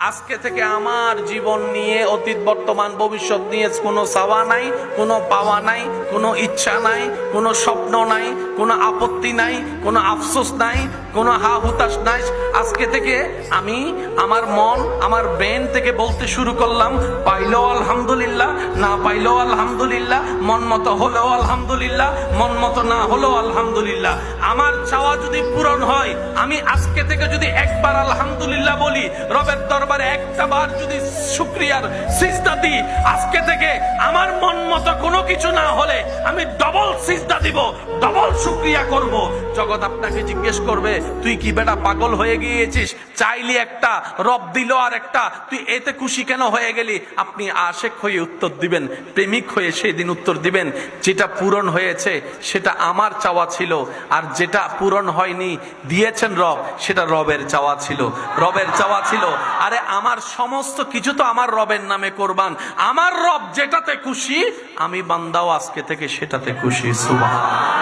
আজকে থেকে আমার জীবন নিয়ে অতীত বর্তমান ভবিষ্যৎ নিয়ে কোনো চাওয়া নাই, কোনো পাওয়া নাই, কোনো ইচ্ছা নাই, কোনো স্বপ্ন নাই, কোনো আপত্তি নাই, কোনো আফসোস নাই, কোনো হা হুতাশ নাই। আজকে থেকে আমি আমার মন, আমার ব্রেন থেকে বলতে শুরু করলাম, পাইলেও আলহামদুলিল্লাহ, না পাইলেও আলহামদুলিল্লাহ, মন মতো হলেও আলহামদুলিল্লাহ, মন মতো না হলেও আলহামদুলিল্লাহ। আমার চাওয়া যদি পূরণ হয়, আমি আজকে থেকে যদি একবার আলহামদুলিল্লাহ বলি, রবের দরবারে একটা বার যদি শুকরিয়ার সিজদা দিই, আজকে থেকে আমার মন মতো কোনো কিছু না হলে আমি ডবল সিজদা দিব, ডবল শুকরিয়া করব। জগৎ আপনাকে জিজ্ঞেস করবে, তুই কি বেটা পাগল হয়ে গিয়েছিস? চাইলি একটা, রব দিল আর একটা, তুই এতে খুশি কেন হয়ে গেলি? আপনি আশেক হয়ে উত্তর দিবেন, প্রেমিক হয়ে সেই দিন উত্তর দিবেন, যেটা পূরণ হয়েছে সেটা আমার চাওয়া ছিল, আর যেটা পূরণ হয়নি দিয়েছেন রব, সেটা রবের চাওয়া ছিল, রবের চাওয়া ছিল। আরে আমার সমস্ত কিছু তো আমার রবের নামে কোরবান। আমার রব যেটাতে খুশি, আমি বান্দাও আজকে থেকে সেটাতে খুশি। সুবহান।